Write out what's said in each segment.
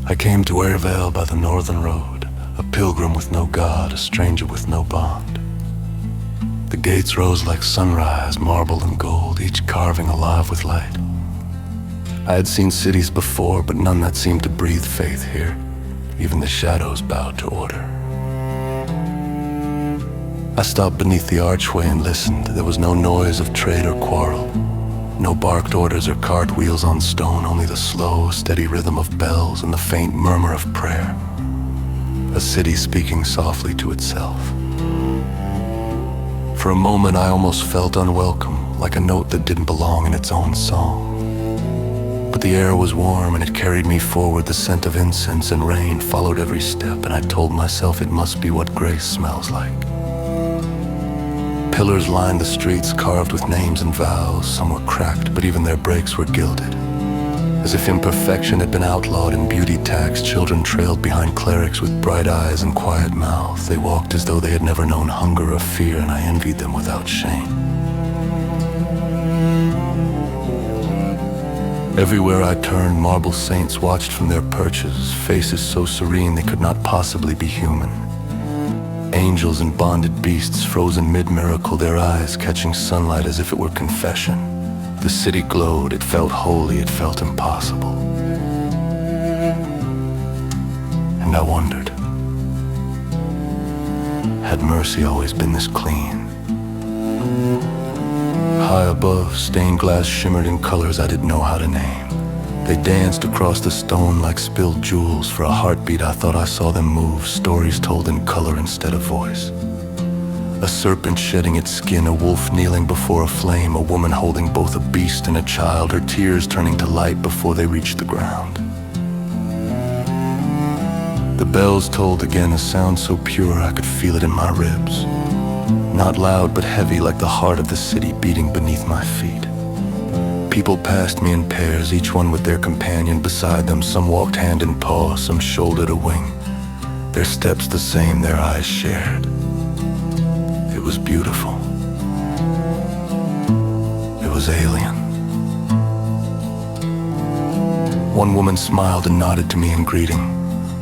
I came to Eirvale by the northern road, a pilgrim with no God, a stranger with no bond. The gates rose like sunrise, marble and gold, each carving alive with light. I had seen cities before, but none that seemed to breathe faith here. Even the shadows bowed to order. I stopped beneath the archway and listened. There was no noise of trade or quarrel. No barked orders or cartwheels on stone, only the slow, steady rhythm of bells and the faint murmur of prayer. A city speaking softly to itself. For a moment I almost felt unwelcome, like a note that didn't belong in its own song. But the air was warm and it carried me forward. The scent of incense and rain followed every step, and I told myself it must be what grace smells like. Pillars lined the streets, carved with names and vows. Some were cracked, but even their breaks were gilded. As if imperfection had been outlawed and beauty taxed, children trailed behind clerics with bright eyes and quiet mouths. They walked as though they had never known hunger or fear, and I envied them without shame. Everywhere I turned, marble saints watched from their perches, faces so serene they could not possibly be human. Angels and bonded beasts frozen mid-miracle, their eyes catching sunlight as if it were confession. The city glowed, it felt holy, it felt impossible. And I wondered, had mercy always been this clean? High above, stained glass shimmered in colors I didn't know how to name. They danced across the stone like spilled jewels. For a heartbeat I thought I saw them move, stories told in color instead of voice. A serpent shedding its skin, a wolf kneeling before a flame, a woman holding both a beast and a child, her tears turning to light before they reached the ground. The bells tolled again, a sound so pure I could feel it in my ribs. Not loud but heavy, like the heart of the city beating beneath my feet. People passed me in pairs, each one with their companion beside them. Some walked hand in paw, some shouldered a wing. Their steps the same, their eyes shared. It was beautiful. It was alien. One woman smiled and nodded to me in greeting,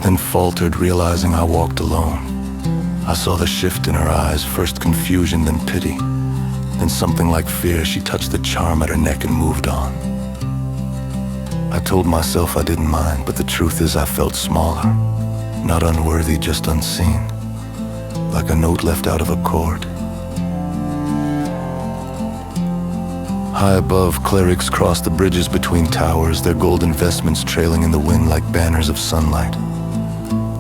then faltered, realizing I walked alone. I saw the shift in her eyes, first confusion, then pity. Then something like fear. She touched the charm at her neck and moved on. I told myself I didn't mind, but the truth is I felt smaller. Not unworthy, just unseen. Like a note left out of a chord. High above, clerics crossed the bridges between towers, their golden vestments trailing in the wind like banners of sunlight.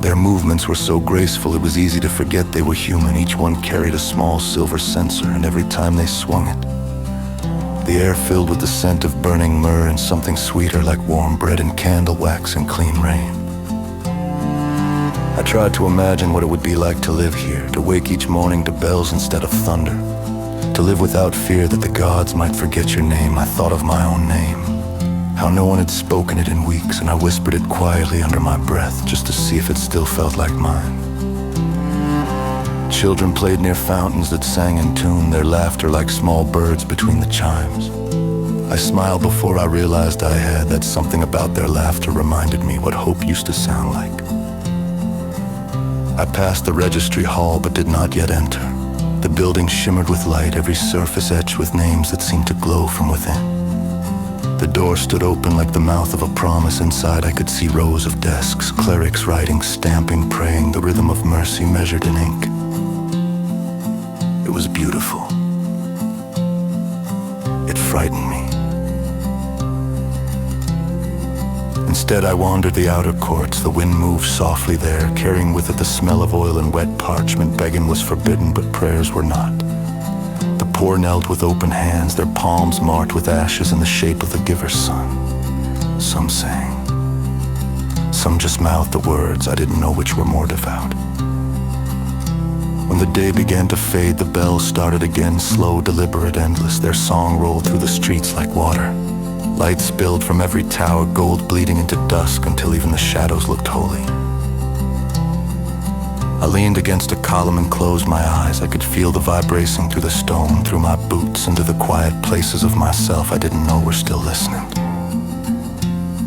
Their movements were so graceful it was easy to forget they were human. Each one carried a small silver censer, and every time they swung it, the air filled with the scent of burning myrrh and something sweeter like warm bread and candle wax and clean rain. I tried to imagine what it would be like to live here, to wake each morning to bells instead of thunder, to live without fear that the gods might forget your name. I thought of my own name, how no one had spoken it in weeks, and I whispered it quietly under my breath just to see if it still felt like mine. Children played near fountains that sang in tune, their laughter like small birds between the chimes. I smiled before I realized I had, that something about their laughter reminded me what hope used to sound like. I passed the Registry Hall but did not yet enter. The building shimmered with light, every surface etched with names that seemed to glow from within. The door stood open like the mouth of a promise. Inside I could see rows of desks, clerics writing, stamping, praying, the rhythm of mercy measured in ink. It was beautiful. It frightened me. Instead I wandered the outer courts. The wind moved softly there, carrying with it the smell of oil and wet parchment. Begging was forbidden, but prayers were not. The poor knelt with open hands, their palms marked with ashes in the shape of the giver's son. Some sang. Some just mouthed the words. I didn't know which were more devout. When the day began to fade, the bells started again, slow, deliberate, endless. Their song rolled through the streets like water. Light spilled from every tower, gold bleeding into dusk until even the shadows looked holy. I leaned against a column and closed my eyes. I could feel the vibration through the stone, through my boots, into the quiet places of myself I didn't know were still listening.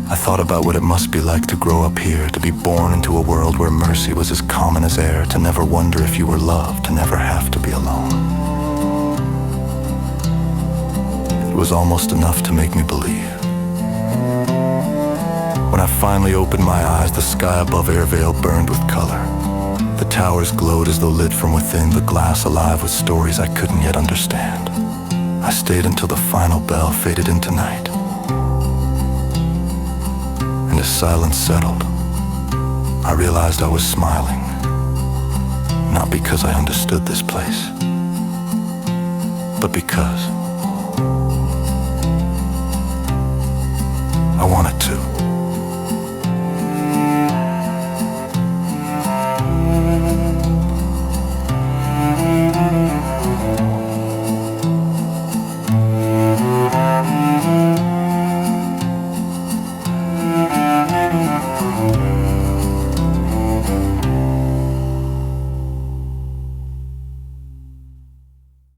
I thought about what it must be like to grow up here, to be born into a world where mercy was as common as air, to never wonder if you were loved, to never have to be alone. It was almost enough to make me believe. When I finally opened my eyes, the sky above Eirvale burned with color. The towers glowed as though lit from within, the glass alive with stories I couldn't yet understand. I stayed until the final bell faded into night. And as silence settled, I realized I was smiling, not because I understood this place, but because I wanted to.